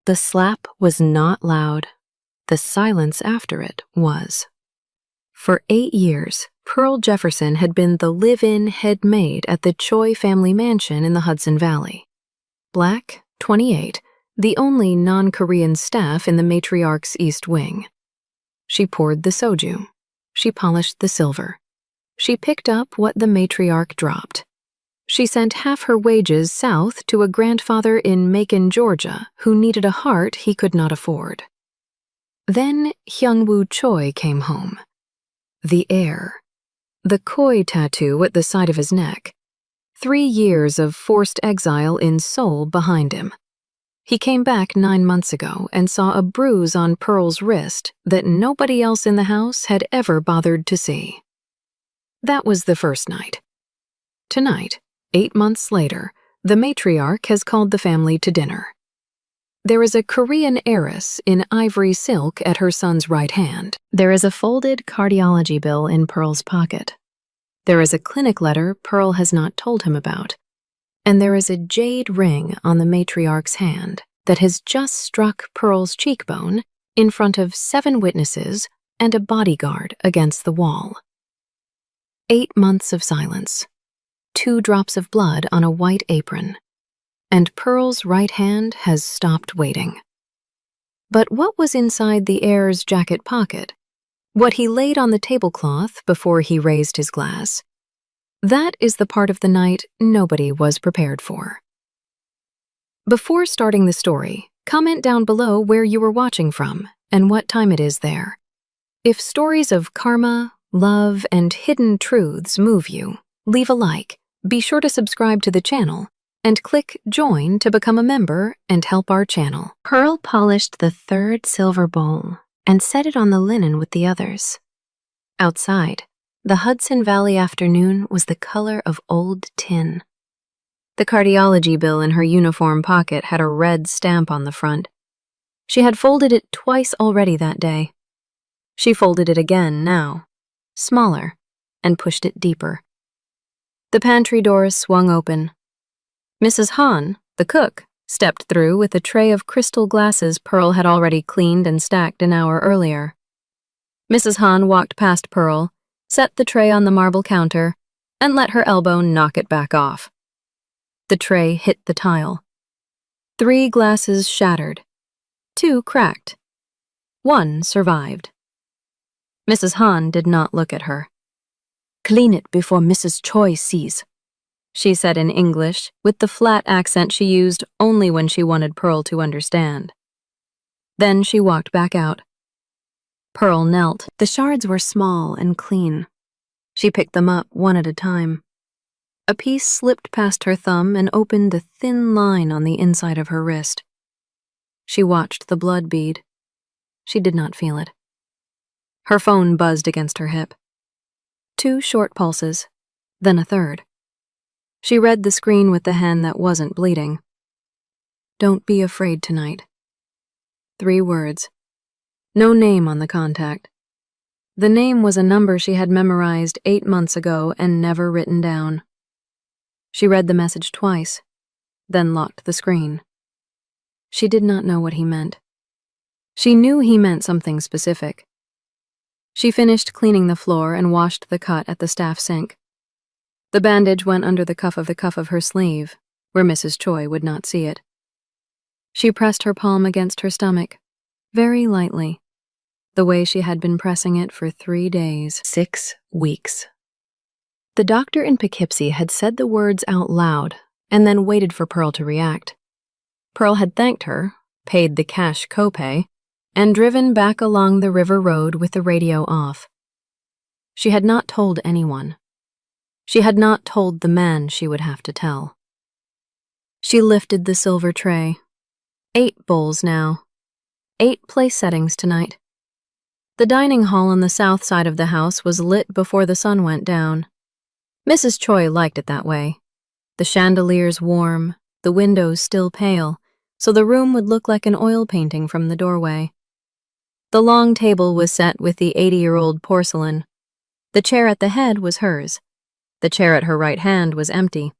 The slap was not loud. The silence after it was. For 8 years, Pearl Jefferson had been the live-in head maid at the Choi family mansion in the Hudson Valley. Black, 28, the only non-Korean staff in the Matriarch's East Wing. She poured the soju. She polished the silver. She picked up what the Matriarch dropped. She sent half her wages south to a grandfather in Macon, Georgia, who needed a heart he could not afford. Then Hyung-woo Choi came home. The heir. The koi tattoo at the side of his neck. 3 years of forced exile in Seoul behind him. He came back 9 months ago and saw a bruise on Pearl's wrist that nobody else in the house had ever bothered to see. That was the first night. Tonight, 8 months later, the matriarch has called the family to dinner. There is a Korean heiress in ivory silk at her son's right hand. There is a folded cardiology bill in Pearl's pocket. There is a clinic letter Pearl has not told him about. And there is a jade ring on the matriarch's hand that has just struck Pearl's cheekbone in front of 7 witnesses and a bodyguard against the wall. 8 months of silence. 2 drops of blood on a white apron. And Pearl's right hand has stopped waiting. But what was inside the heir's jacket pocket? What he laid on the tablecloth before he raised his glass? That is the part of the night nobody was prepared for. Before starting the story, comment down below where you were watching from and what time it is there. If stories of karma, love, and hidden truths move you, leave a like, be sure to subscribe to the channel, and click Join to become a member and help our channel. Pearl polished the 3rd silver bowl and set it on the linen with the others. Outside, the Hudson Valley afternoon was the color of old tin. The cardiology bill in her uniform pocket had a red stamp on the front. She had folded it twice already that day. She folded it again now, smaller, and pushed it deeper. The pantry doors swung open. Mrs. Han, the cook, stepped through with a tray of crystal glasses Pearl had already cleaned and stacked an hour earlier. Mrs. Han walked past Pearl, set the tray on the marble counter, and let her elbow knock it back off. The tray hit the tile. 3 glasses shattered. 2 cracked. 1 survived. Mrs. Han did not look at her. "Clean it before Mrs. Choi sees," she said in English, with the flat accent she used only when she wanted Pearl to understand. Then she walked back out. Pearl knelt. The shards were small and clean. She picked them up one at a time. A piece slipped past her thumb and opened a thin line on the inside of her wrist. She watched the blood bead. She did not feel it. Her phone buzzed against her hip. 2 short pulses, then a 3rd. She read the screen with the hand that wasn't bleeding. "Don't be afraid tonight." 3 words. No name on the contact. The name was a number she had memorized 8 months ago and never written down. She read the message twice, then locked the screen. She did not know what he meant. She knew he meant something specific. She finished cleaning the floor and washed the cut at the staff sink. The bandage went under the cuff of her sleeve, where Mrs. Choi would not see it. She pressed her palm against her stomach, very lightly, the way she had been pressing it for 3 days, 6 weeks. The doctor in Poughkeepsie had said the words out loud and then waited for Pearl to react. Pearl had thanked her, paid the cash copay, and driven back along the river road with the radio off. She had not told anyone. She had not told the man she would have to tell. She lifted the silver tray. 8 bowls now. 8 place settings tonight. The dining hall on the south side of the house was lit before the sun went down. Mrs. Choi liked it that way. The chandeliers warm, the windows still pale, so the room would look like an oil painting from the doorway. The long table was set with the 80-year-old porcelain. The chair at the head was hers. The chair at her right hand was empty.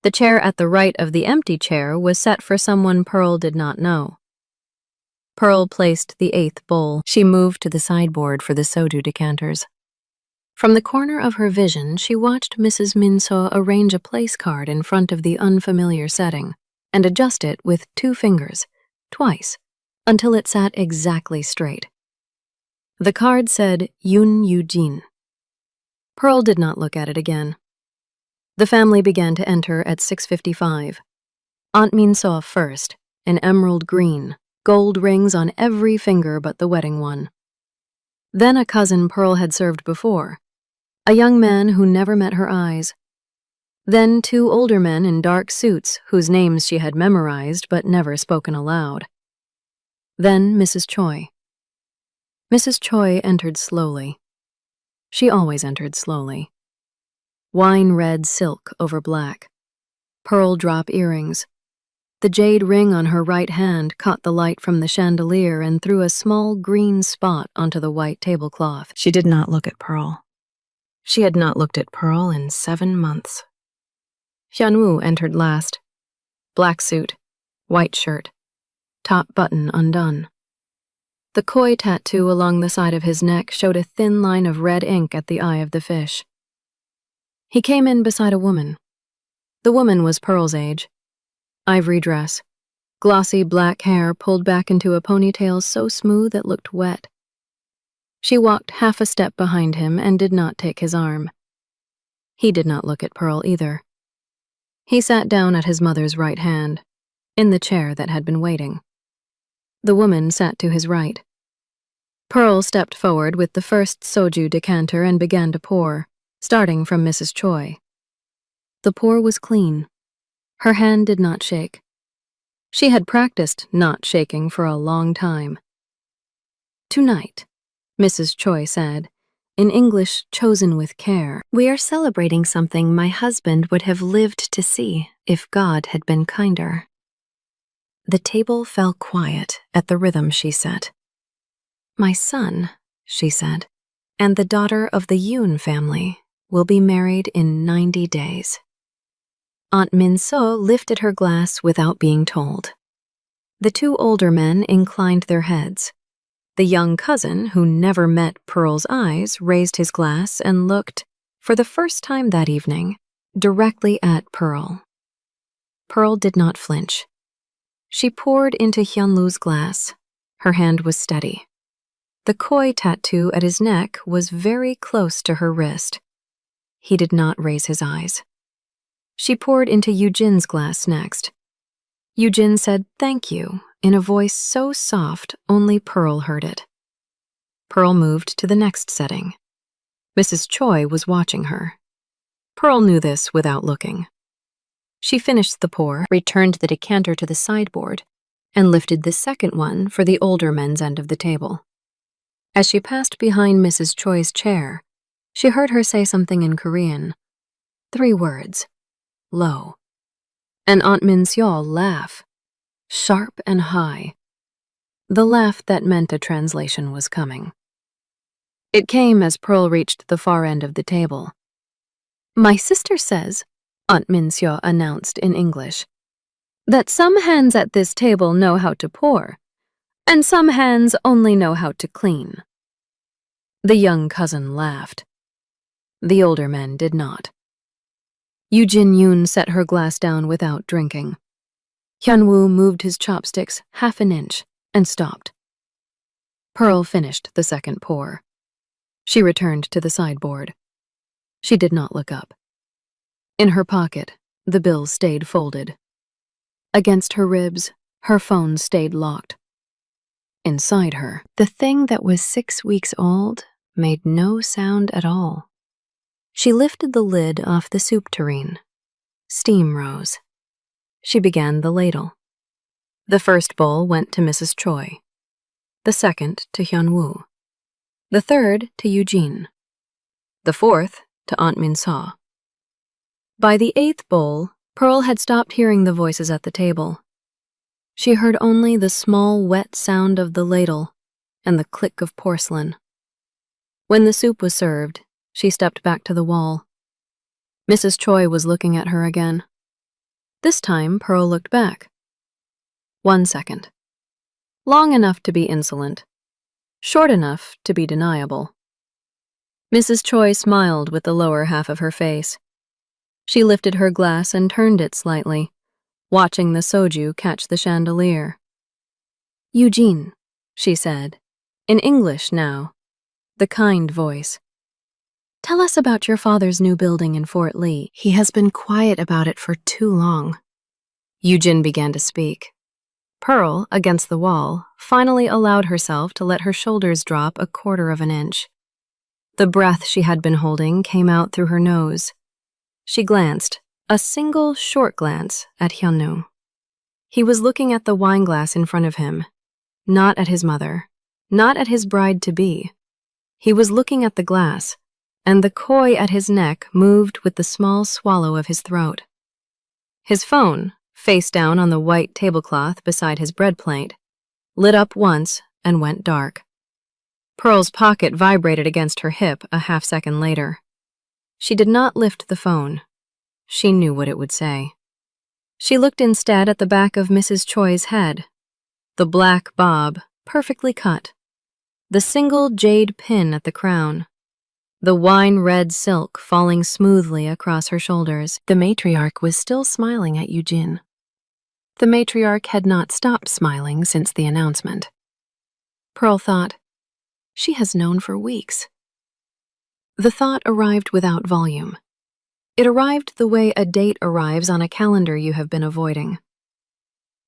The chair at the right of the empty chair was set for someone Pearl did not know. Pearl placed the 8th bowl. She moved to the sideboard for the soju decanters. From the corner of her vision, she watched Mrs. Minso arrange a place card in front of the unfamiliar setting and adjust it with 2 fingers, twice, until it sat exactly straight. The card said Yun Eugene. Pearl did not look at it again. The family began to enter at 6:55. Aunt Minso first, an emerald green, gold rings on every finger but the wedding one. Then a cousin Pearl had served before, a young man who never met her eyes. Then 2 older men in dark suits whose names she had memorized but never spoken aloud. Then Mrs. Choi. Mrs. Choi entered slowly. She always entered slowly. Wine-red silk over black, pearl drop earrings. The jade ring on her right hand caught the light from the chandelier and threw a small green spot onto the white tablecloth. She did not look at Pearl. She had not looked at Pearl in 7 months. Hyunwoo entered last. Black suit, white shirt, top button undone. The koi tattoo along the side of his neck showed a thin line of red ink at the eye of the fish. He came in beside a woman. The woman was Pearl's age. Ivory dress, glossy black hair pulled back into a ponytail so smooth it looked wet. She walked half a step behind him and did not take his arm. He did not look at Pearl either. He sat down at his mother's right hand, in the chair that had been waiting. The woman sat to his right. Pearl stepped forward with the first soju decanter and began to pour, starting from Mrs. Choi. The pour was clean. Her hand did not shake. She had practiced not shaking for a long time. "Tonight," Mrs. Choi said, in English chosen with care, "we are celebrating something my husband would have lived to see if God had been kinder." The table fell quiet at the rhythm she set. "My son," she said, "and the daughter of the Yoon family will be married in 90 days. Aunt Minso lifted her glass without being told. The 2 older men inclined their heads. The young cousin, who never met Pearl's eyes, raised his glass and looked, for the first time that evening, directly at Pearl. Pearl did not flinch. She poured into Hyunwoo's glass. Her hand was steady. The koi tattoo at his neck was very close to her wrist. He did not raise his eyes. She poured into Eugene glass next. Eugene said thank you in a voice so soft only Pearl heard it. Pearl moved to the next setting. Mrs. Choi was watching her. Pearl knew this without looking. She finished the pour, returned the decanter to the sideboard, and lifted the second one for the older men's end of the table. As she passed behind Mrs. Choi's chair, she heard her say something in Korean. 3 words. Low. And Aunt Minseol laugh, sharp and high. The laugh that meant a translation was coming. It came as Pearl reached the far end of the table. "My sister says," Aunt Minseo announced in English, "that some hands at this table know how to pour, and some hands only know how to clean." The young cousin laughed. The older men did not. Eugene Yoon set her glass down without drinking. Hyunwoo moved his chopsticks half an inch and stopped. Pearl finished the second pour. She returned to the sideboard. She did not look up. In her pocket, the bill stayed folded. Against her ribs, her phone stayed locked. Inside her, the thing that was 6 weeks old made no sound at all. She lifted the lid off the soup tureen. Steam rose. She began the ladle. The first bowl went to Mrs. Choi. The second to Hyunwoo. The third to Eugene. The fourth to Aunt Minso. By the 8th bowl, Pearl had stopped hearing the voices at the table. She heard only the small, wet sound of the ladle and the click of porcelain. When the soup was served, she stepped back to the wall. Mrs. Choi was looking at her again. This time, Pearl looked back. 1 second. long enough to be insolent, short enough to be deniable. Mrs. Choi smiled with the lower half of her face. She lifted her glass and turned it slightly, watching the soju catch the chandelier. "Eugene," she said, in English now, the kind voice. "Tell us about your father's new building in Fort Lee. He has been quiet about it for too long." Eugene began to speak. Pearl, against the wall, finally allowed herself to let her shoulders drop a quarter of an inch. The breath she had been holding came out through her nose. She glanced, a single short glance, at Hyunwoo. He was looking at the wineglass in front of him, not at his mother, not at his bride-to-be. He was looking at the glass, and the koi at his neck moved with the small swallow of his throat. His phone, face down on the white tablecloth beside his bread plate, lit up once and went dark. Pearl's pocket vibrated against her hip a half-second later. She did not lift the phone. She knew what it would say. She looked instead at the back of Mrs. Choi's head, the black bob, perfectly cut, the single jade pin at the crown, the wine-red silk falling smoothly across her shoulders. The matriarch was still smiling at Eugene. The matriarch had not stopped smiling since the announcement. Pearl thought, she has known for weeks. The thought arrived without volume. It arrived the way a date arrives on a calendar you have been avoiding.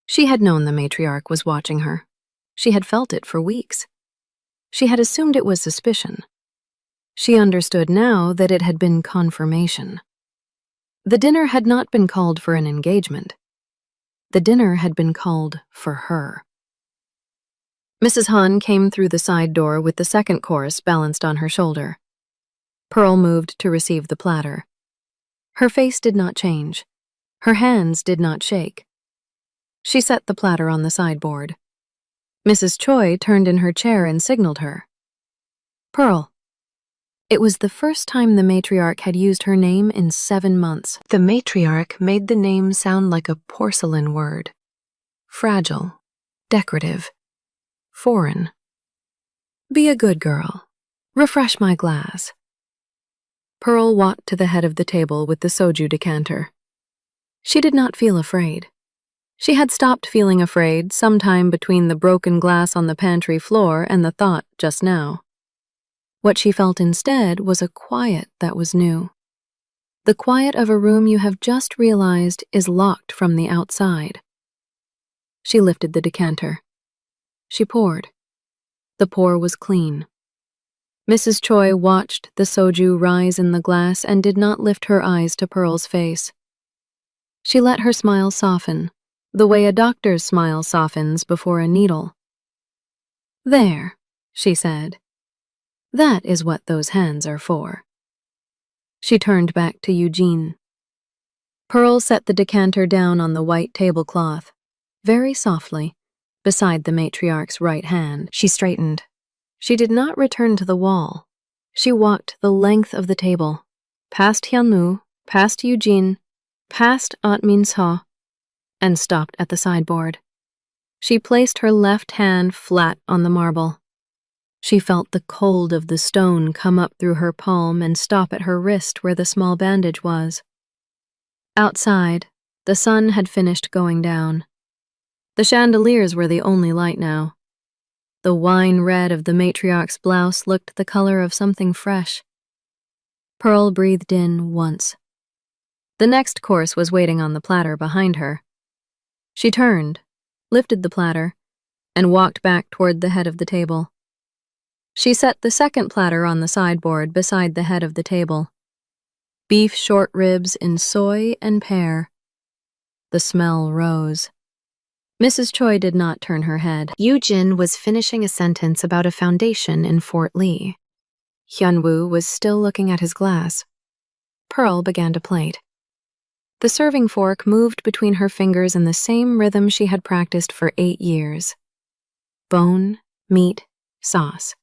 She had known the matriarch was watching her. She had felt it for weeks. She had assumed it was suspicion. She understood now that it had been confirmation. The dinner had not been called for an engagement. The dinner had been called for her. Mrs. Han came through the side door with the second course balanced on her shoulder. Pearl moved to receive the platter. Her face did not change. Her hands did not shake. She set the platter on the sideboard. Mrs. Choi turned in her chair and signaled her. "Pearl." It was the first time the matriarch had used her name in 7 months. The matriarch made the name sound like a porcelain word. Fragile, decorative, foreign. "Be a good girl. Refresh my glass." Pearl walked to the head of the table with the soju decanter. She did not feel afraid. She had stopped feeling afraid sometime between the broken glass on the pantry floor and the thought just now. What she felt instead was a quiet that was new. The quiet of a room you have just realized is locked from the outside. She lifted the decanter. She poured. The pour was clean. Mrs. Choi watched the soju rise in the glass and did not lift her eyes to Pearl's face. She let her smile soften, the way a doctor's smile softens before a needle. "There," she said. "That is what those hands are for." She turned back to Eugene. Pearl set the decanter down on the white tablecloth, very softly, beside the matriarch's right hand. She straightened. She did not return to the wall. She walked the length of the table, past Hyunwoo, past Eugene, past Aunt Min-seo, and stopped at the sideboard. She placed her left hand flat on the marble. She felt the cold of the stone come up through her palm and stop at her wrist where the small bandage was. Outside, the sun had finished going down. The chandeliers were the only light now. The wine red of the matriarch's blouse looked the color of something fresh. Pearl breathed in once. The next course was waiting on the platter behind her. She turned, lifted the platter, and walked back toward the head of the table. She set the second platter on the sideboard beside the head of the table. Beef short ribs in soy and pear. The smell rose. Mrs. Choi did not turn her head. Eugene was finishing a sentence about a foundation in Fort Lee. Hyunwoo was still looking at his glass. Pearl began to plate. The serving fork moved between her fingers in the same rhythm she had practiced for 8 years. Bone, meat, sauce.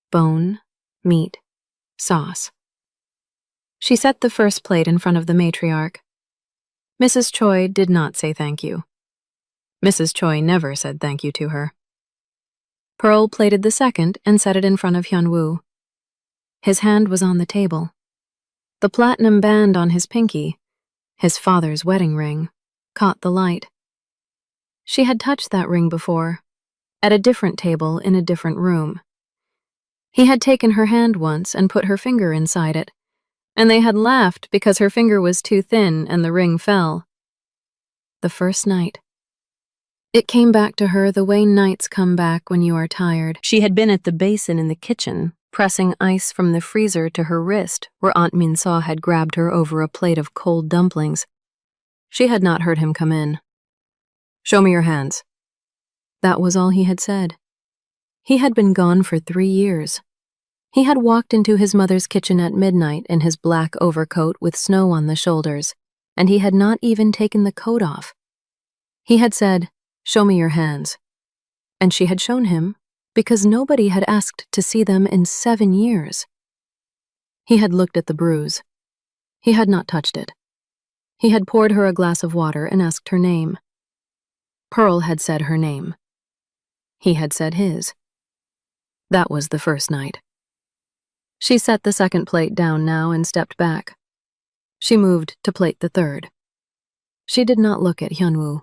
Bone, meat, sauce. She set the first plate in front of the matriarch. Mrs. Choi did not say thank you. Mrs. Choi never said thank you to her. Pearl plated the second and set it in front of Hyunwoo. His hand was on the table. The platinum band on his pinky, his father's wedding ring, caught the light. She had touched that ring before, at a different table in a different room. He had taken her hand once and put her finger inside it, and they had laughed because her finger was too thin and the ring fell. The first night. It came back to her the way nights come back when you are tired. She had been at the basin in the kitchen, pressing ice from the freezer to her wrist where Aunt Min-saw had grabbed her over a plate of cold dumplings. She had not heard him come in. "Show me your hands." That was all he had said. He had been gone for 3 years. He had walked into his mother's kitchen at midnight in his black overcoat with snow on the shoulders, and he had not even taken the coat off. He had said, "Show me your hands." And she had shown him, because nobody had asked to see them in 7 years. He had looked at the bruise. He had not touched it. He had poured her a glass of water and asked her name. Pearl had said her name. He had said his. That was the first night. She set the second plate down now and stepped back. She moved to plate the third. She did not look at Hyunwoo.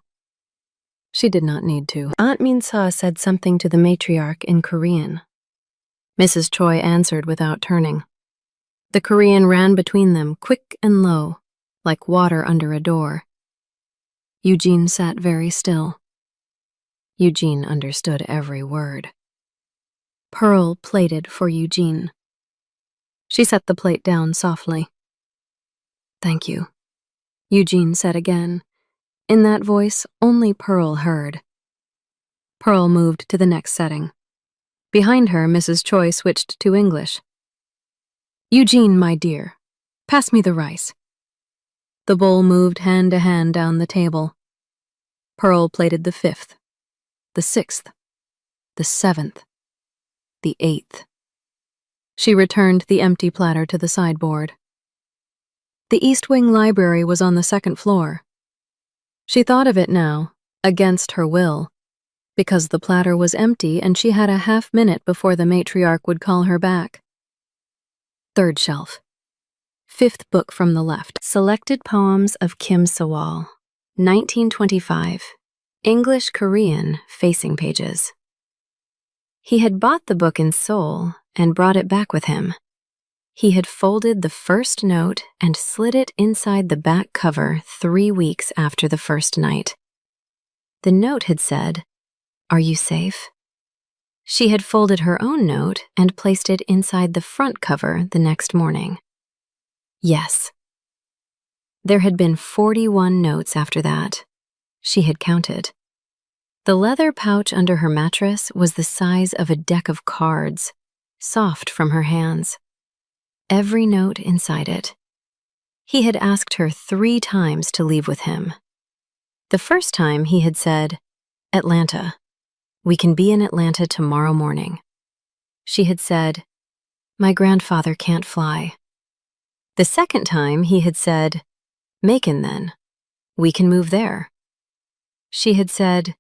She did not need to. Aunt Min-saw said something to the matriarch in Korean. Mrs. Choi answered without turning. The Korean ran between them, quick and low, like water under a door. Eugene sat very still. Eugene understood every word. Pearl plated for Eugene. She set the plate down softly. "Thank you," Eugene said again. In that voice, only Pearl heard. Pearl moved to the next setting. Behind her, Mrs. Choi switched to English. "Eugene, my dear, pass me the rice." The bowl moved hand to hand down the table. Pearl plated the 5th, the 6th, the 7th, the 8th. She returned the empty platter to the sideboard. The East Wing library was on the 2nd floor. She thought of it now, against her will, because the platter was empty and she had a half-minute before the matriarch would call her back. 3rd shelf. 5th book from the left. Selected poems of Kim Sewol, 1925. English-Korean facing pages. He had bought the book in Seoul and brought it back with him. He had folded the first note and slid it inside the back cover 3 weeks after the first night. The note had said, "Are you safe?" She had folded her own note and placed it inside the front cover the next morning. Yes. There had been 41 notes after that. She had counted. The leather pouch under her mattress was the size of a deck of cards, soft from her hands. Every note inside it. He had asked her 3 times to leave with him. The first time he had said, "Atlanta. We can be in Atlanta tomorrow morning." She had said, "My grandfather can't fly." The second time he had said, "Macon then. We can move there." She had said,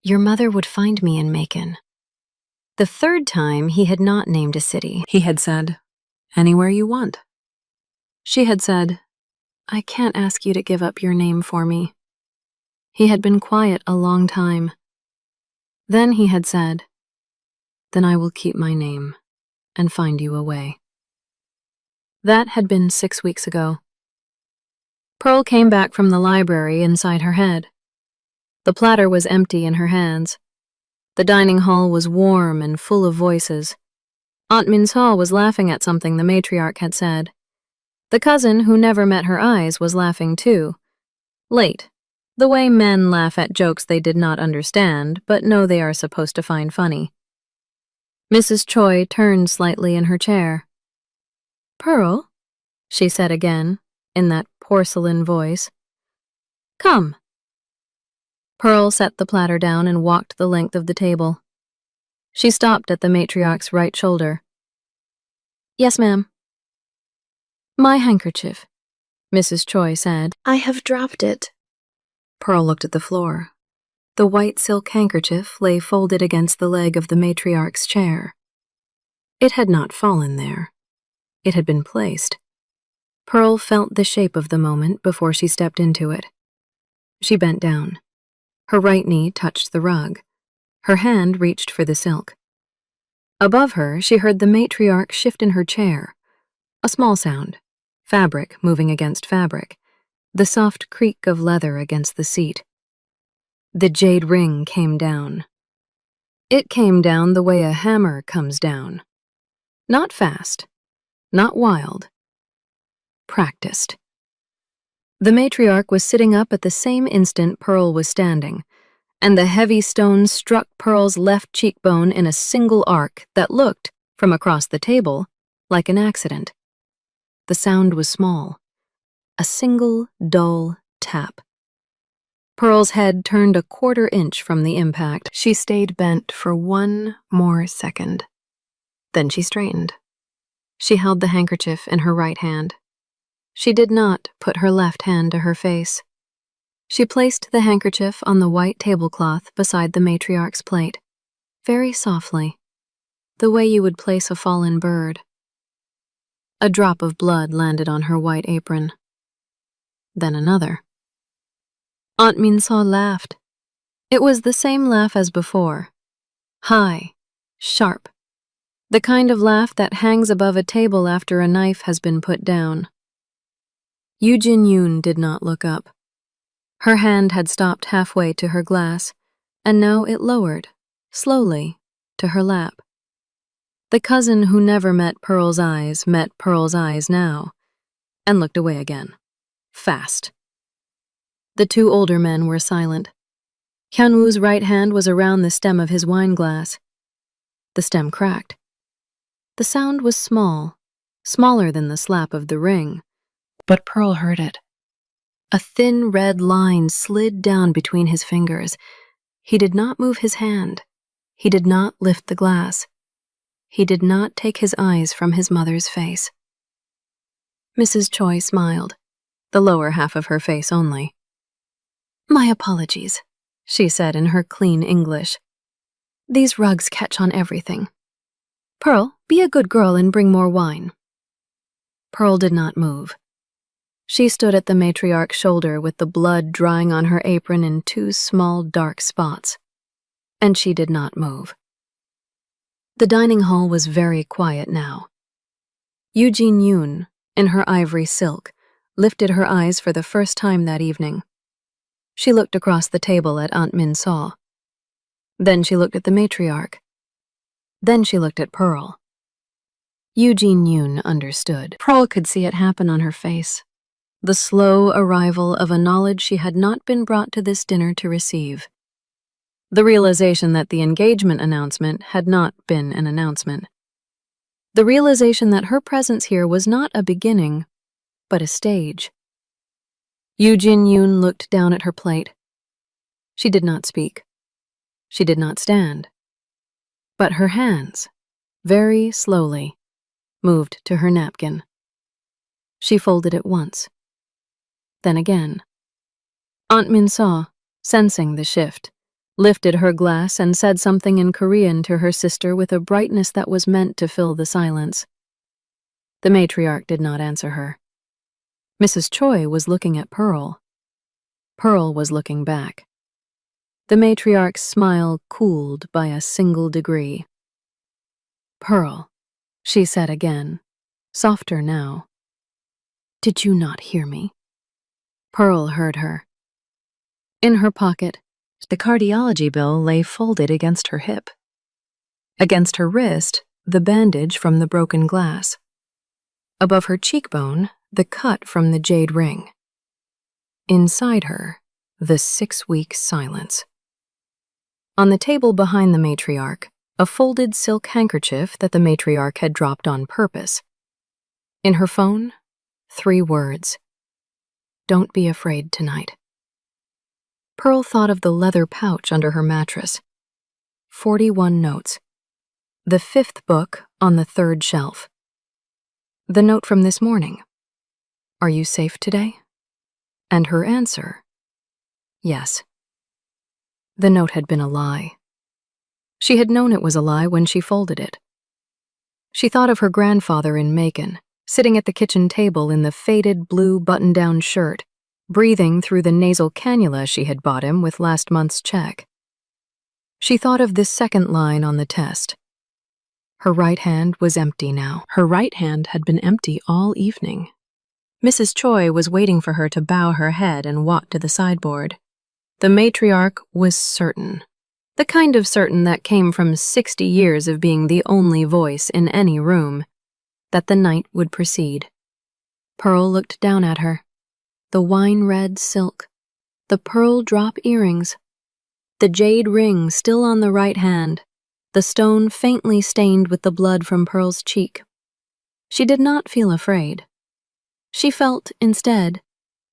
"Your mother would find me in Macon." The third time he had not named a city. He had said, "Anywhere you want." She had said, "I can't ask you to give up your name for me." He had been quiet a long time. Then he had said, "Then I will keep my name and find you a way." That had been 6 weeks ago. Pearl came back from the library inside her head. The platter was empty in her hands. The dining hall was warm and full of voices. Aunt Min-saw was laughing at something the matriarch had said. The cousin who never met her eyes was laughing too. Late, the way men laugh at jokes they did not understand but know they are supposed to find funny. Mrs. Choi turned slightly in her chair. "Pearl," she said again, in that porcelain voice. "Come." Pearl set the platter down and walked the length of the table. She stopped at the matriarch's right shoulder. "Yes, ma'am." "My handkerchief," Mrs. Choi said. "I have dropped it." Pearl looked at the floor. The white silk handkerchief lay folded against the leg of the matriarch's chair. It had not fallen there. It had been placed. Pearl felt the shape of the moment before she stepped into it. She bent down. Her right knee touched the rug. Her hand reached for the silk. Above her, she heard the matriarch shift in her chair. A small sound, fabric moving against fabric, the soft creak of leather against the seat. The jade ring came down. It came down the way a hammer comes down. Not fast, not wild. Practiced. The matriarch was sitting up at the same instant Pearl was standing, and the heavy stone struck Pearl's left cheekbone in a single arc that looked, from across the table, like an accident. The sound was small. A single, dull tap. Pearl's head turned a quarter-inch from the impact. She stayed bent for one more second. Then she straightened. She held the handkerchief in her right hand. She did not put her left hand to her face. She placed the handkerchief on the white tablecloth beside the matriarch's plate, very softly, the way you would place a fallen bird. A drop of blood landed on her white apron. Then another. Aunt Minsaw laughed. It was the same laugh as before. High, sharp. The kind of laugh that hangs above a table after a knife has been put down. Yu Jin-yoon did not look up. Her hand had stopped halfway to her glass, and now it lowered, slowly, to her lap. The cousin who never met Pearl's eyes now, and looked away again. Fast. The two older men were silent. Hyunwoo's right hand was around the stem of his wine glass. The stem cracked. The sound was small, smaller than the slap of the ring, but Pearl heard it. A thin red line slid down between his fingers. He did not move his hand. He did not lift the glass. He did not take his eyes from his mother's face. Mrs. Choi smiled, the lower half of her face only. "My apologies," she said in her clean English. "These rugs catch on everything. Pearl, be a good girl and bring more wine." Pearl did not move. She stood at the matriarch's shoulder with the blood drying on her apron in two small dark spots, and she did not move. The dining hall was very quiet now. Yu Jin-yoon, in her ivory silk, lifted her eyes for the first time that evening. She looked across the table at Aunt Minsaw. Then she looked at the matriarch. Then she looked at Pearl. Yu Jin-yoon understood. Pearl could see it happen on her face. The slow arrival of a knowledge she had not been brought to this dinner to receive. The realization that the engagement announcement had not been an announcement. The realization that her presence here was not a beginning, but a stage. Yu Jin-yoon looked down at her plate. She did not speak. She did not stand. But her hands, very slowly, moved to her napkin. She folded it once. Then again. Aunt Minsaw, sensing the shift, lifted her glass and said something in Korean to her sister with a brightness that was meant to fill the silence. The matriarch did not answer her. Mrs. Choi was looking at Pearl. Pearl was looking back. The matriarch's smile cooled by a single degree. "Pearl," she said again, softer now. "Did you not hear me?" Pearl heard her. In her pocket, the cardiology bill lay folded against her hip. Against her wrist, the bandage from the broken glass. Above her cheekbone, the cut from the jade ring. Inside her, the 6-week silence. On the table behind the matriarch, a folded silk handkerchief that the matriarch had dropped on purpose. In her phone, 3 words. "Don't be afraid tonight." Pearl thought of the leather pouch under her mattress. 41 notes. The 5th book on the 3rd shelf. The note from this morning. "Are you safe today?" And her answer, "Yes." The note had been a lie. She had known it was a lie when she folded it. She thought of her grandfather in Macon, sitting at the kitchen table in the faded blue button-down shirt, breathing through the nasal cannula she had bought him with last month's check. She thought of this second line on the test. Her right hand was empty now. Her right hand had been empty all evening. Mrs. Choi was waiting for her to bow her head and walk to the sideboard. The matriarch was certain. The kind of certain that came from 60 years of being the only voice in any room, that the night would proceed. Pearl looked down at her. The wine-red silk, the pearl drop earrings, the jade ring still on the right hand, the stone faintly stained with the blood from Pearl's cheek. She did not feel afraid. She felt, instead,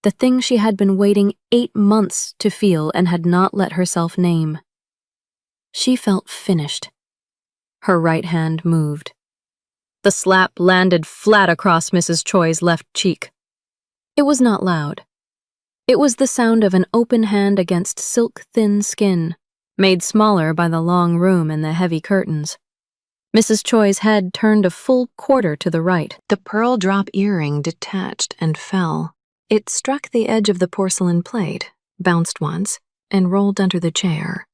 the thing she had been waiting 8 months to feel and had not let herself name. She felt finished. Her right hand moved. The slap landed flat across Mrs. Choi's left cheek. It was not loud. It was the sound of an open hand against silk-thin skin, made smaller by the long room and the heavy curtains. Mrs. Choi's head turned a full quarter to the right. The pearl drop earring detached and fell. It struck the edge of the porcelain plate, bounced once, and rolled under the chair.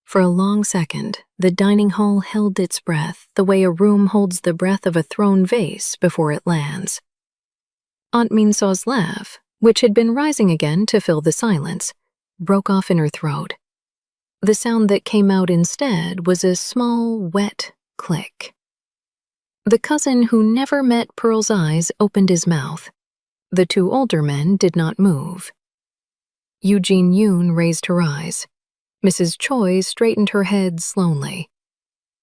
For a long second, the dining hall held its breath the way a room holds the breath of a thrown vase before it lands. Aunt Minso's laugh, which had been rising again to fill the silence, broke off in her throat. The sound that came out instead was a small, wet click. The cousin who never met Pearl's eyes opened his mouth. The 2 older men did not move. Eugene Yoon raised her eyes. Mrs. Choi straightened her head slowly.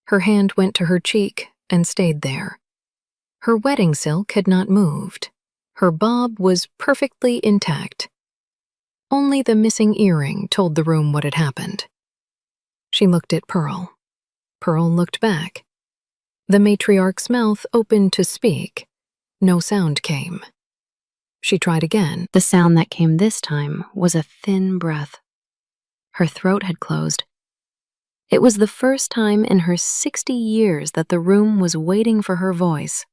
Her hand went to her cheek and stayed there. Her wedding silk had not moved. Her bob was perfectly intact. Only the missing earring told the room what had happened. She looked at Pearl. Pearl looked back. The matriarch's mouth opened to speak. No sound came. She tried again. The sound that came this time was a thin breath. Her throat had closed. It was the first time in her 60 years that the room was waiting for her voice,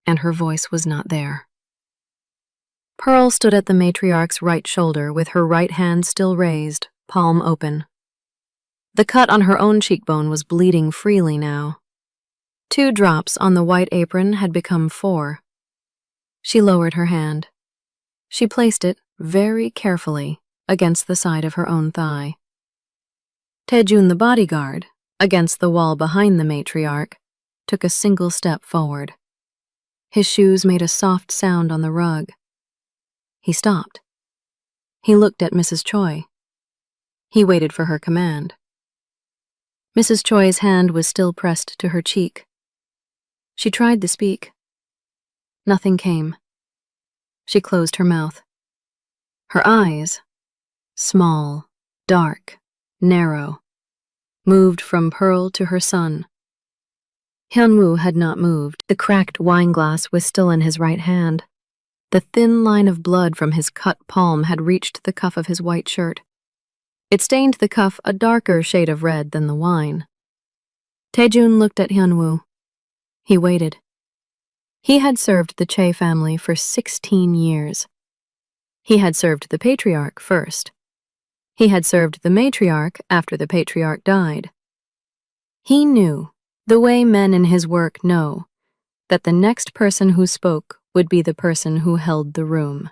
and her voice was not there. Pearl stood at the matriarch's right shoulder with her right hand still raised, palm open. The cut on her own cheekbone was bleeding freely now. 2 drops on the white apron had become 4. She lowered her hand. She placed it very carefully against the side of her own thigh. Taejun, the bodyguard, against the wall behind the matriarch, took a single step forward. His shoes made a soft sound on the rug. He stopped. He looked at Mrs. Choi. He waited for her command. Mrs. Choi's hand was still pressed to her cheek. She tried to speak. Nothing came. She closed her mouth. Her eyes, small, dark, narrow, moved from Pearl to her son. Hyunwoo had not moved. The cracked wineglass was still in his right hand. The thin line of blood from his cut palm had reached the cuff of his white shirt. It stained the cuff a darker shade of red than the wine. Taejun looked at Hyunwoo. He waited. He had served the Che family for 16 years. He had served the patriarch first. He had served the matriarch after the patriarch died. He knew, the way men in his work know, that the next person who spoke would be the person who held the room.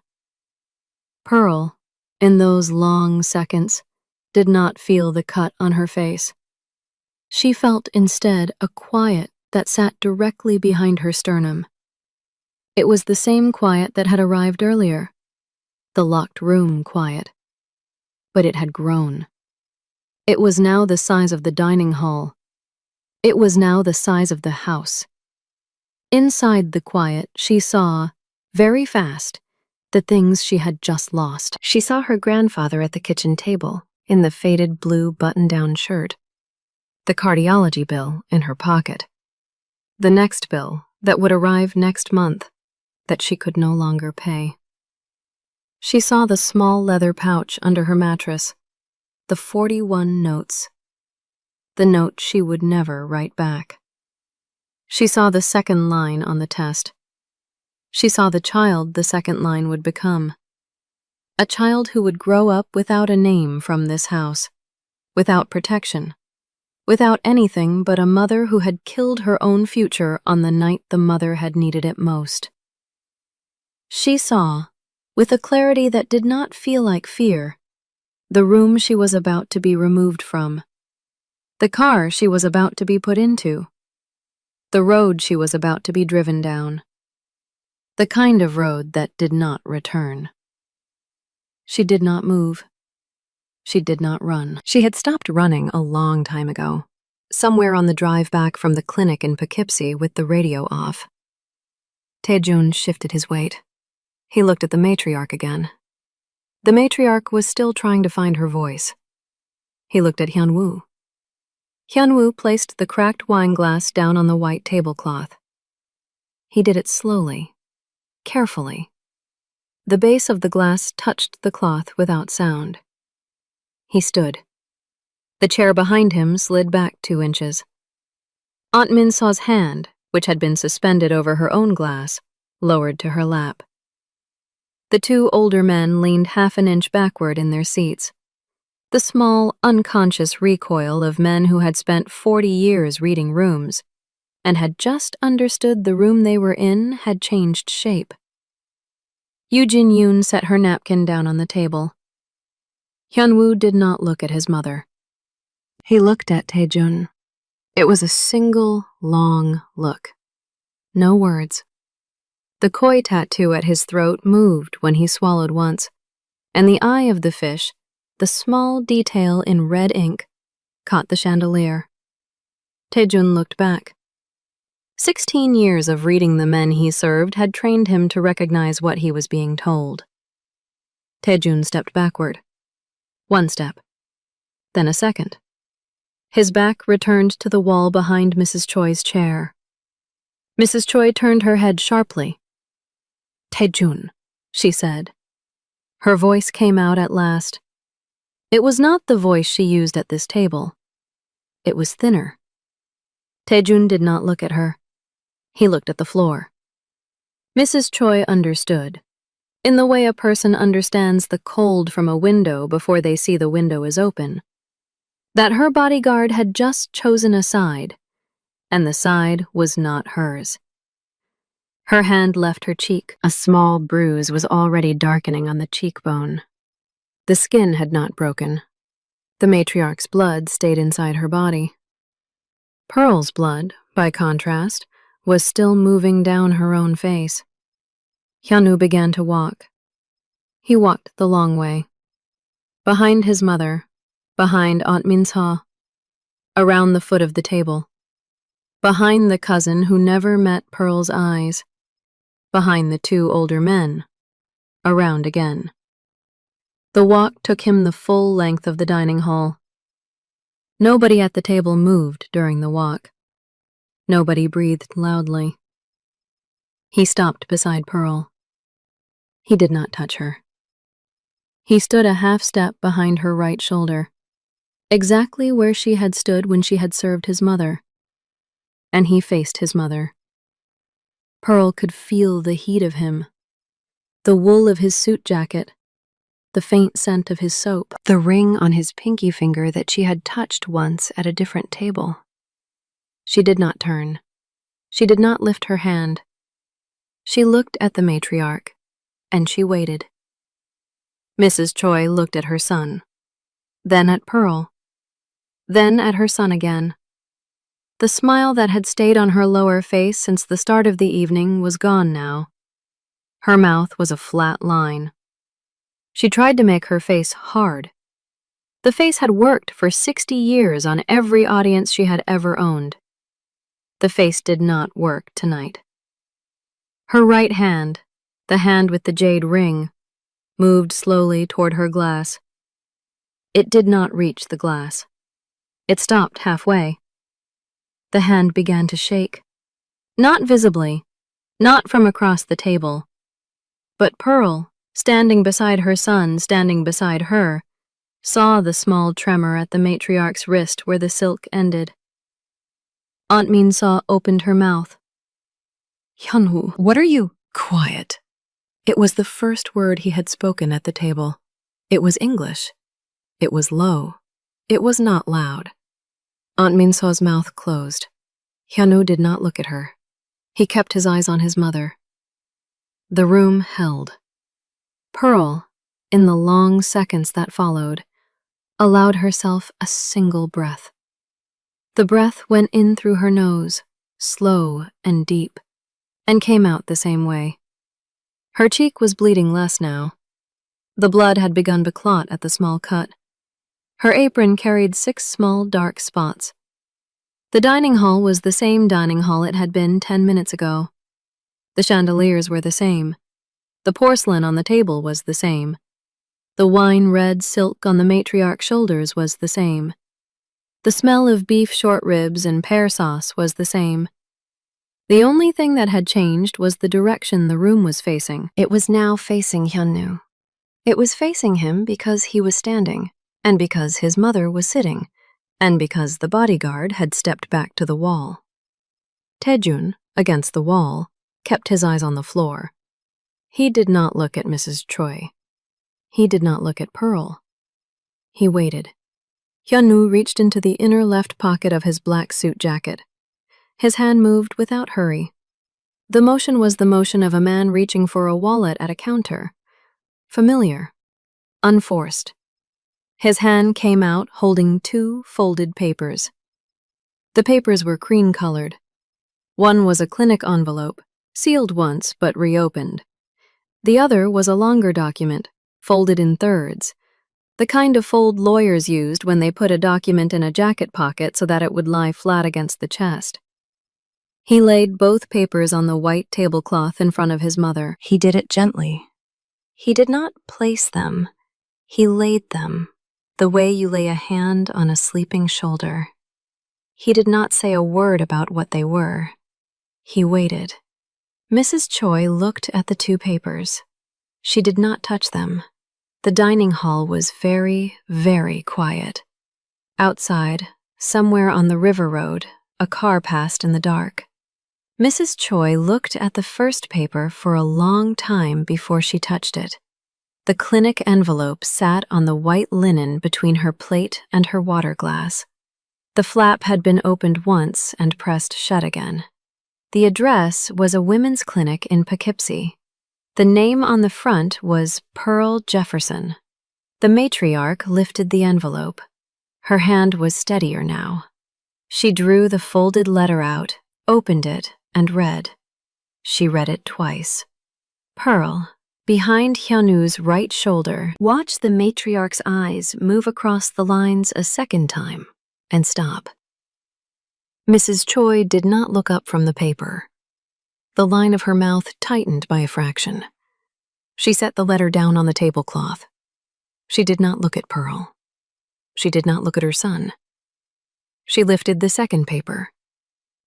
Pearl, in those long seconds, did not feel the cut on her face. She felt instead a quiet that sat directly behind her sternum. It was the same quiet that had arrived earlier, the locked room quiet. But it had grown. It was now the size of the dining hall. It was now the size of the house. Inside the quiet, she saw, very fast, the things she had just lost. She saw her grandfather at the kitchen table, in the faded blue button-down shirt. The cardiology bill in her pocket. The next bill that would arrive next month, that she could no longer pay. She saw the small leather pouch under her mattress, the 41 notes. The note she would never write back. She saw the second line on the test. She saw the child the second line would become. A child who would grow up without a name from this house, without protection, without anything but a mother who had killed her own future on the night the mother had needed it most. She saw, with a clarity that did not feel like fear, the room she was about to be removed from, the car she was about to be put into, the road she was about to be driven down, the kind of road that did not return. She did not move. She did not run. She had stopped running a long time ago, somewhere on the drive back from the clinic in Poughkeepsie with the radio off. Taejun shifted his weight. He looked at the matriarch again. The matriarch was still trying to find her voice. He looked at Hyunwoo. Hyunwoo placed the cracked wine glass down on the white tablecloth. He did it slowly, carefully. The base of the glass touched the cloth without sound. He stood. The chair behind him slid back 2 inches. Aunt Minsaw's hand, which had been suspended over her own glass, lowered to her lap. The 2 older men leaned half an inch backward in their seats. The small, unconscious recoil of men who had spent 40 years reading rooms and had just understood the room they were in had changed shape. Yoo Jin-yoon set her napkin down on the table. Hyunwoo did not look at his mother. He looked at Taejun. It was a single, long look. No words. The koi tattoo at his throat moved when he swallowed once, and the eye of the fish, the small detail in red ink, caught the chandelier. Taejun looked back. 16 years of reading the men he served had trained him to recognize what he was being told. Taejun stepped backward. 1 step. Then a second. His back returned to the wall behind Mrs. Choi's chair. Mrs. Choi turned her head sharply. "Taejun," she said. Her voice came out at last. It was not the voice she used at this table. It was thinner. Taejun did not look at her. He looked at the floor. Mrs. Choi understood, in the way a person understands the cold from a window before they see the window is open, that her bodyguard had just chosen a side, and the side was not hers. Her hand left her cheek. A small bruise was already darkening on the cheekbone. The skin had not broken. The matriarch's blood stayed inside her body. Pearl's blood, by contrast, was still moving down her own face. Hyunwoo began to walk. He walked the long way. Behind his mother, behind Aunt Minsaw, around the foot of the table. Behind the cousin who never met Pearl's eyes. Behind the 2 older men. Around again. The walk took him the full length of the dining hall. Nobody at the table moved during the walk. Nobody breathed loudly. He stopped beside Pearl. He did not touch her. He stood a half step behind her right shoulder, exactly where she had stood when she had served his mother. And he faced his mother. Pearl could feel the heat of him, the wool of his suit jacket, the faint scent of his soap, the ring on his pinky finger that she had touched once at a different table. She did not turn. She did not lift her hand. She looked at the matriarch, and she waited. Mrs. Choi looked at her son, then at Pearl, then at her son again. The smile that had stayed on her lower face since the start of the evening was gone now. Her mouth was a flat line. She tried to make her face hard. The face had worked for 60 years on every audience she had ever owned. The face did not work tonight. Her right hand, the hand with the jade ring, moved slowly toward her glass. It did not reach the glass. It stopped halfway. The hand began to shake. Not visibly, not from across the table. But Pearl, standing beside her son, standing beside her, saw the small tremor at the matriarch's wrist where the silk ended. Aunt Minsaw opened her mouth. "Hyunwoo, what are you—" "Quiet." It was the first word he had spoken at the table. It was English. It was low. It was not loud. Aunt Minsaw's mouth closed. Hyunwoo did not look at her. He kept his eyes on his mother. The room held. Pearl, in the long seconds that followed, allowed herself a single breath. The breath went in through her nose, slow and deep, and came out the same way. Her cheek was bleeding less now. The blood had begun to clot at the small cut. Her apron carried 6 small dark spots. The dining hall was the same dining hall it had been 10 minutes ago. The chandeliers were the same. The porcelain on the table was the same. The wine-red silk on the matriarch's shoulders was the same. The smell of beef short ribs and pear sauce was the same. The only thing that had changed was the direction the room was facing. It was now facing Hyunwoo. It was facing him because he was standing, and because his mother was sitting, and because the bodyguard had stepped back to the wall. Taejun, against the wall, kept his eyes on the floor. He did not look at Mrs. Choi. He did not look at Pearl. He waited. Hyunwoo reached into the inner left pocket of his black suit jacket. His hand moved without hurry. The motion was the motion of a man reaching for a wallet at a counter. Familiar. Unforced. His hand came out holding 2 folded papers. The papers were cream-colored. One was a clinic envelope, sealed once but reopened. The other was a longer document, folded in thirds, the kind of fold lawyers used when they put a document in a jacket pocket so that it would lie flat against the chest. He laid both papers on the white tablecloth in front of his mother. He did it gently. He did not place them. He laid them, the way you lay a hand on a sleeping shoulder. He did not say a word about what they were. He waited. Mrs. Choi looked at the 2 papers. She did not touch them. The dining hall was very, very quiet. Outside, somewhere on the river road, a car passed in the dark. Mrs. Choi looked at the first paper for a long time before she touched it. The clinic envelope sat on the white linen between her plate and her water glass. The flap had been opened once and pressed shut again. The address was a women's clinic in Poughkeepsie. The name on the front was Pearl Jefferson. The matriarch lifted the envelope. Her hand was steadier now. She drew the folded letter out, opened it, and read. She read it twice. Pearl, behind Hyunwoo's right shoulder, watched the matriarch's eyes move across the lines a second time and stop. Mrs. Choi did not look up from the paper. The line of her mouth tightened by a fraction. She set the letter down on the tablecloth. She did not look at Pearl. She did not look at her son. She lifted the second paper.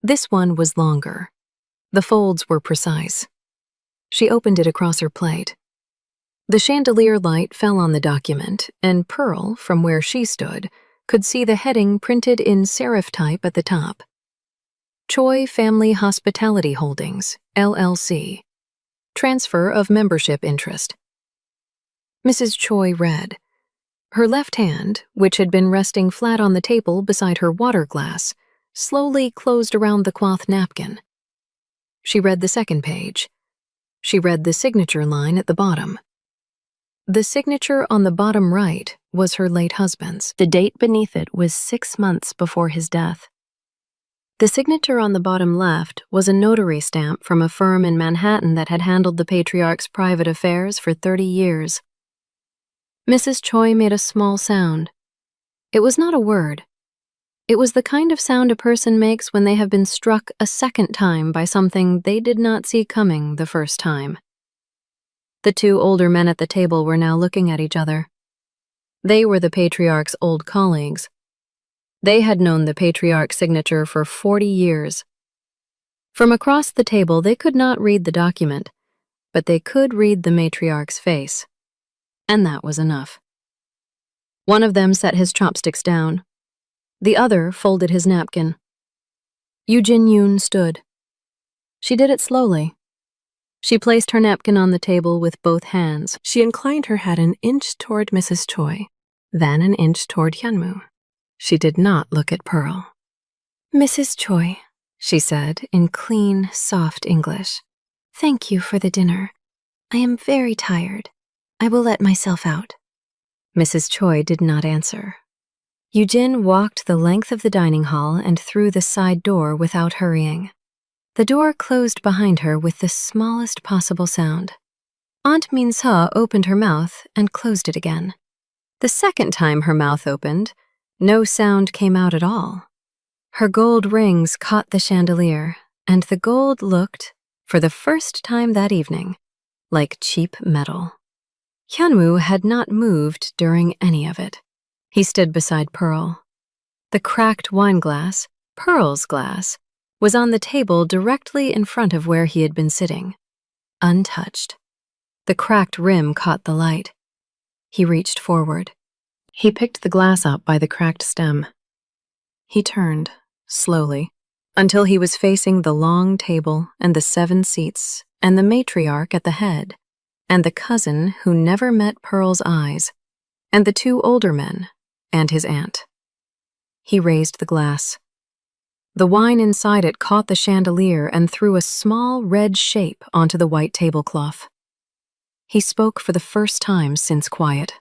This one was longer. The folds were precise. She opened it across her plate. The chandelier light fell on the document, and Pearl, from where she stood, could see the heading printed in serif type at the top. Choi Family Hospitality Holdings, LLC. Transfer of membership interest. Mrs. Choi read. Her left hand, which had been resting flat on the table beside her water glass, slowly closed around the cloth napkin. She read the second page. She read the signature line at the bottom. The signature on the bottom right was her late husband's. The date beneath it was 6 months before his death. The signature on the bottom left was a notary stamp from a firm in Manhattan that had handled the patriarch's private affairs for 30 years. Mrs. Choi made a small sound. It was not a word. It was the kind of sound a person makes when they have been struck a second time by something they did not see coming the first time. The 2 older men at the table were now looking at each other. They were the patriarch's old colleagues. They had known the patriarch's signature for 40 years. From across the table, they could not read the document, but they could read the matriarch's face. And that was enough. One of them set his chopsticks down. The other folded his napkin. Yu Jin-yoon stood. She did it slowly. She placed her napkin on the table with both hands. She inclined her head an inch toward Mrs. Choi, then an inch toward Hyunmoo. She did not look at Pearl. "Mrs. Choi," she said in clean, soft English, "thank you for the dinner. I am very tired. I will let myself out." Mrs. Choi did not answer. Yu-jin walked the length of the dining hall and through the side door without hurrying. The door closed behind her with the smallest possible sound. Aunt Min-seo opened her mouth and closed it again. The second time her mouth opened, no sound came out at all. Her gold rings caught the chandelier, and the gold looked, for the first time that evening, like cheap metal. Hyunmoo had not moved during any of it. He stood beside Pearl. The cracked wine glass, Pearl's glass, was on the table directly in front of where he had been sitting, untouched. The cracked rim caught the light. He reached forward. He picked the glass up by the cracked stem. He turned, slowly, until he was facing the long table and the 7 seats and the matriarch at the head, and the cousin who never met Pearl's eyes, and the 2 older men, and his aunt. He raised the glass. The wine inside it caught the chandelier and threw a small red shape onto the white tablecloth. He spoke for the first time since quiet.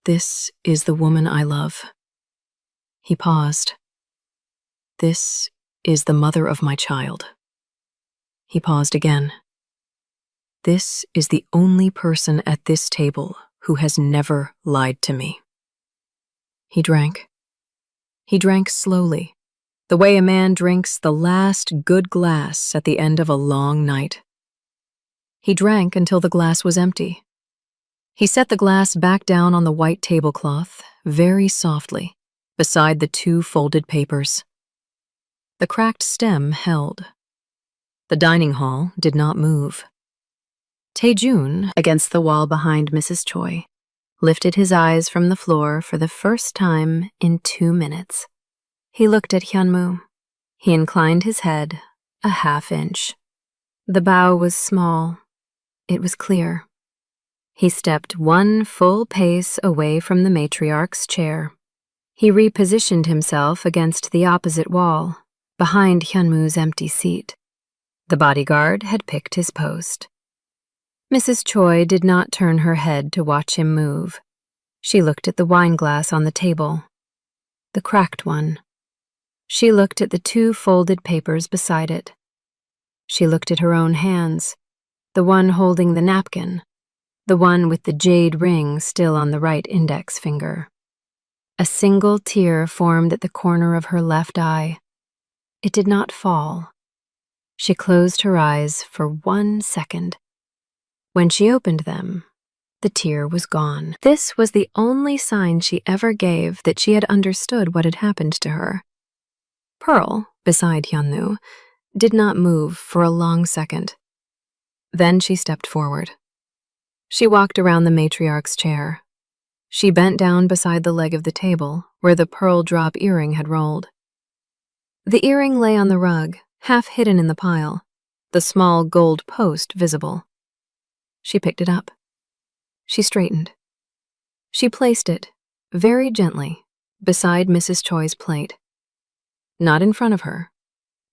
"This is the woman I love." He paused. "This is the mother of my child." He paused again. "This is the only person at this table who has never lied to me." He drank. He drank slowly, the way a man drinks the last good glass at the end of a long night. He drank until the glass was empty. He set the glass back down on the white tablecloth, very softly, beside the 2 folded papers. The cracked stem held. The dining hall did not move. Tae-jun, against the wall behind Mrs. Choi, lifted his eyes from the floor for the first time in 2 minutes. He looked at Hyunmoo. He inclined his head a half inch. The bow was small. It was clear. He stepped 1 full pace away from the matriarch's chair. He repositioned himself against the opposite wall, behind Hyunmoo's empty seat. The bodyguard had picked his post. Mrs. Choi did not turn her head to watch him move. She looked at the wine glass on the table, the cracked one. She looked at the 2 folded papers beside it. She looked at her own hands, the one holding the napkin, the one with the jade ring still on the right index finger. A single tear formed at the corner of her left eye. It did not fall. She closed her eyes for 1 second. When she opened them, the tear was gone. This was the only sign she ever gave that she had understood what had happened to her. Pearl, beside Hyunmoo, did not move for a long second. Then she stepped forward. She walked around the matriarch's chair. She bent down beside the leg of the table, where the pearl drop earring had rolled. The earring lay on the rug, half hidden in the pile, the small gold post visible. She picked it up. She straightened. She placed it, very gently, beside Mrs. Choi's plate. Not in front of her,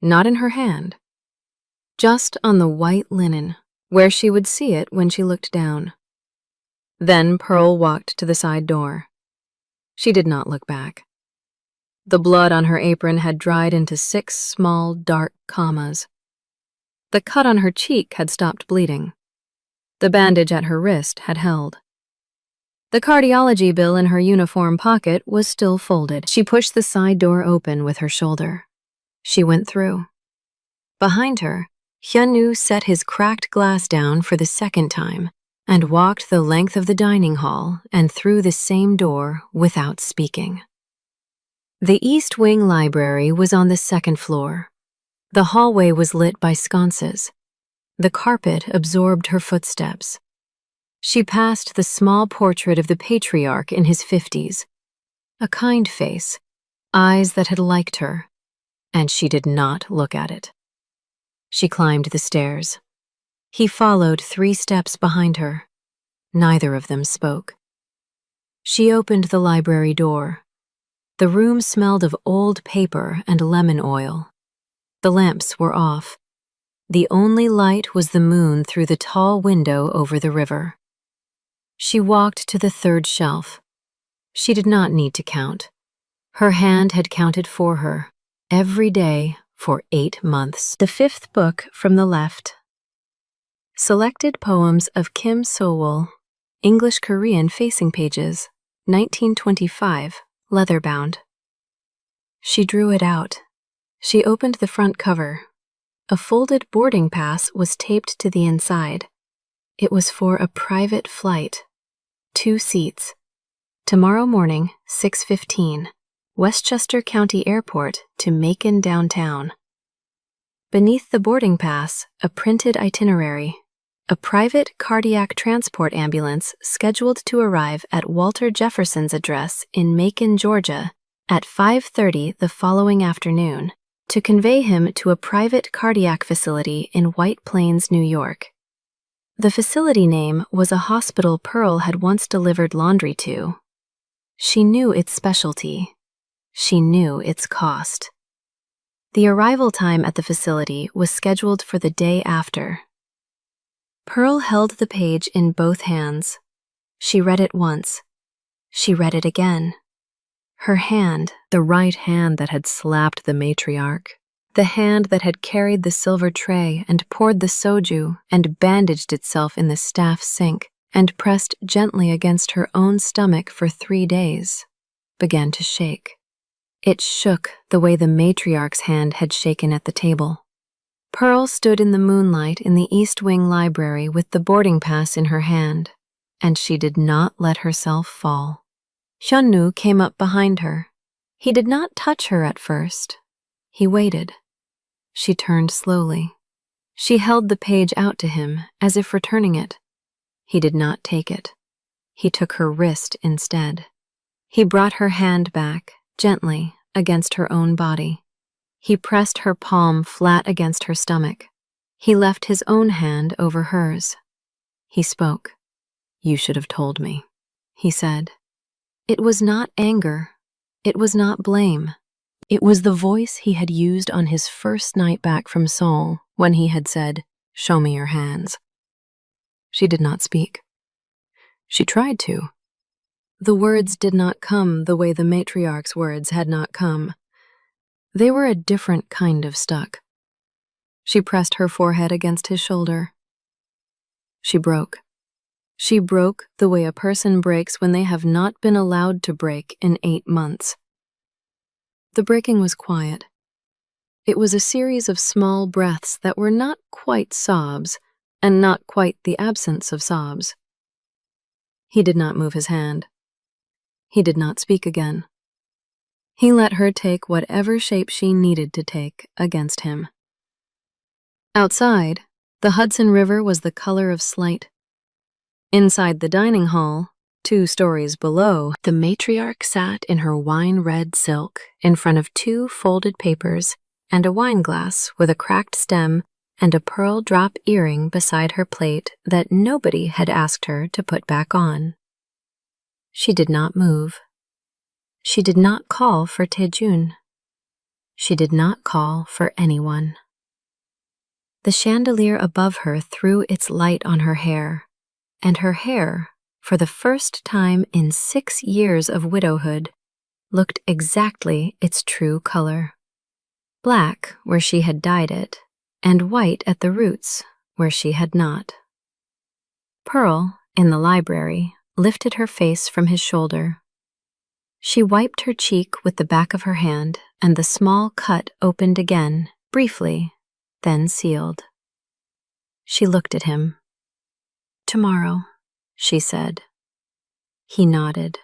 not in her hand, just on the white linen, where she would see it when she looked down. Then Pearl walked to the side door. She did not look back. The blood on her apron had dried into 6 small, dark commas. The cut on her cheek had stopped bleeding. The bandage at her wrist had held. The cardiology bill in her uniform pocket was still folded. She pushed the side door open with her shoulder. She went through. Behind her, Hyunmoo set his cracked glass down for the second time and walked the length of the dining hall and through the same door without speaking. The East Wing Library was on the 2nd floor. The hallway was lit by sconces. The carpet absorbed her footsteps. She passed the small portrait of the Patriarch in his 50s, a kind face, eyes that had liked her, and she did not look at it. She climbed the stairs. He followed 3 steps behind her. Neither of them spoke. She opened the library door. The room smelled of old paper and lemon oil. The lamps were off. The only light was the moon through the tall window over the river. She walked to the 3rd shelf. She did not need to count. Her hand had counted for her, every day for 8 months. The 5th book from the left. Selected poems of Kim So-wol, English-Korean facing pages, 1925, leather-bound. She drew it out. She opened the front cover. A folded boarding pass was taped to the inside. It was for a private flight. 2 seats. Tomorrow morning, 6:15, Westchester County Airport to Macon downtown. Beneath the boarding pass, a printed itinerary. A private cardiac transport ambulance scheduled to arrive at Walter Jefferson's address in Macon, Georgia, at 5:30 the following afternoon, to convey him to a private cardiac facility in White Plains, New York. The facility name was a hospital Pearl had once delivered laundry to. She knew its specialty. She knew its cost. The arrival time at the facility was scheduled for the day after. Pearl held the page in both hands. She read it once. She read it again. Her hand, the right hand that had slapped the matriarch, the hand that had carried the silver tray and poured the soju and bandaged itself in the staff sink and pressed gently against her own stomach for 3 days, began to shake. It shook the way the matriarch's hand had shaken at the table. Pearl stood in the moonlight in the East Wing library with the boarding pass in her hand, and she did not let herself fall. Hyunwoo came up behind her. He did not touch her at first. He waited. She turned slowly. She held the page out to him, as if returning it. He did not take it. He took her wrist instead. He brought her hand back, gently, against her own body. He pressed her palm flat against her stomach. He left his own hand over hers. He spoke. "You should have told me," he said. It was not anger. It was not blame. It was the voice he had used on his first night back from Seoul when he had said, "Show me your hands." She did not speak. She tried to. The words did not come the way the matriarch's words had not come. They were a different kind of stuck. She pressed her forehead against his shoulder. She broke. She broke the way a person breaks when they have not been allowed to break in 8 months. The breaking was quiet. It was a series of small breaths that were not quite sobs, and not quite the absence of sobs. He did not move his hand. He did not speak again. He let her take whatever shape she needed to take against him. Outside, the Hudson River was the color of slate. Inside the dining hall, 2 stories below, the matriarch sat in her wine-red silk in front of 2 folded papers and a wine glass with a cracked stem and a pearl drop earring beside her plate that nobody had asked her to put back on. She did not move. She did not call for Taejun. She did not call for anyone. The chandelier above her threw its light on her hair, and her hair, for the first time in 6 years of widowhood, looked exactly its true color. Black where she had dyed it, and white at the roots where she had not. Pearl, in the library, lifted her face from his shoulder. She wiped her cheek with the back of her hand, and the small cut opened again, briefly, then sealed. She looked at him. "Tomorrow," she said. He nodded.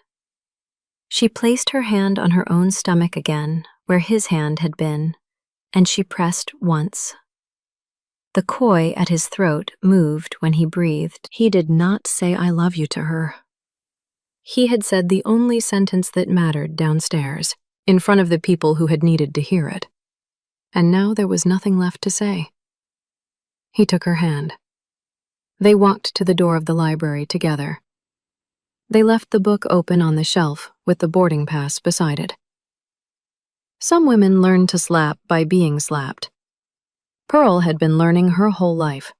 She placed her hand on her own stomach again, where his hand had been, and she pressed once. The koi at his throat moved when he breathed. He did not say "I love you" to her. He had said the only sentence that mattered downstairs, in front of the people who had needed to hear it. And now there was nothing left to say. He took her hand. They walked to the door of the library together. They left the book open on the shelf with the boarding pass beside it. Some women learn to slap by being slapped. Pearl had been learning her whole life.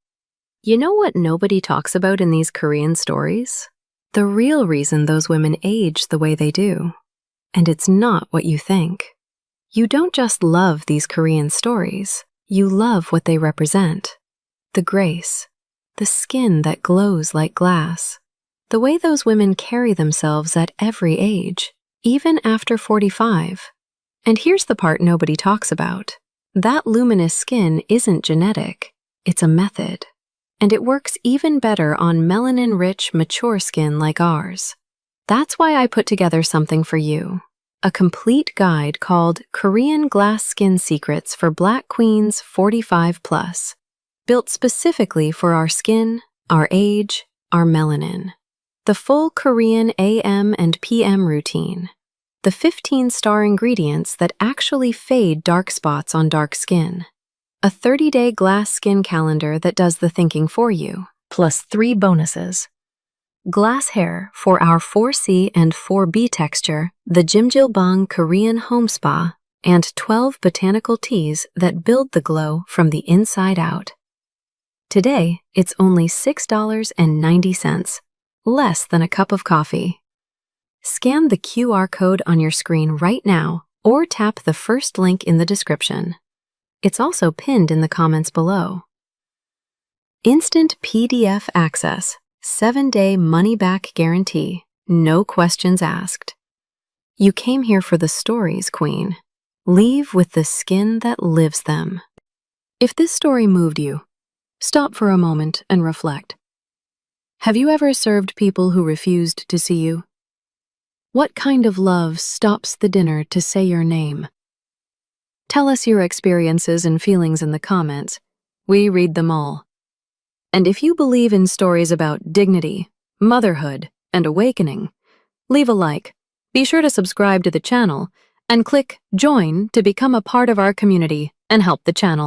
You know what nobody talks about in these Korean stories? The real reason those women age the way they do. And it's not what you think. You don't just love these Korean stories, you love what they represent. The grace, the skin that glows like glass, the way those women carry themselves at every age, even after 45. And here's the part nobody talks about. That luminous skin isn't genetic, it's a method. And it works even better on melanin-rich, mature skin like ours. That's why I put together something for you. A complete guide called Korean Glass Skin Secrets for Black Queens 45+, built specifically for our skin, our age, our melanin. The full Korean AM and PM routine. The 15-star ingredients that actually fade dark spots on dark skin. A 30-day glass skin calendar that does the thinking for you, plus 3 bonuses. Glass hair for our 4C and 4B texture, the Jimjilbang Korean Home Spa, and 12 botanical teas that build the glow from the inside out. Today, it's only $6.90, less than a cup of coffee. Scan the QR code on your screen right now or tap the first link in the description. It's also pinned in the comments below. Instant PDF access, 7-day money-back guarantee, no questions asked. You came here for the stories, Queen. Leave with the skin that lives them. If this story moved you, stop for a moment and reflect. Have you ever served people who refused to see you? What kind of love stops the dinner to say your name? Tell us your experiences and feelings in the comments. We read them all. And if you believe in stories about dignity, motherhood, and awakening, leave a like. Be sure to subscribe to the channel and click Join to become a part of our community and help the channel.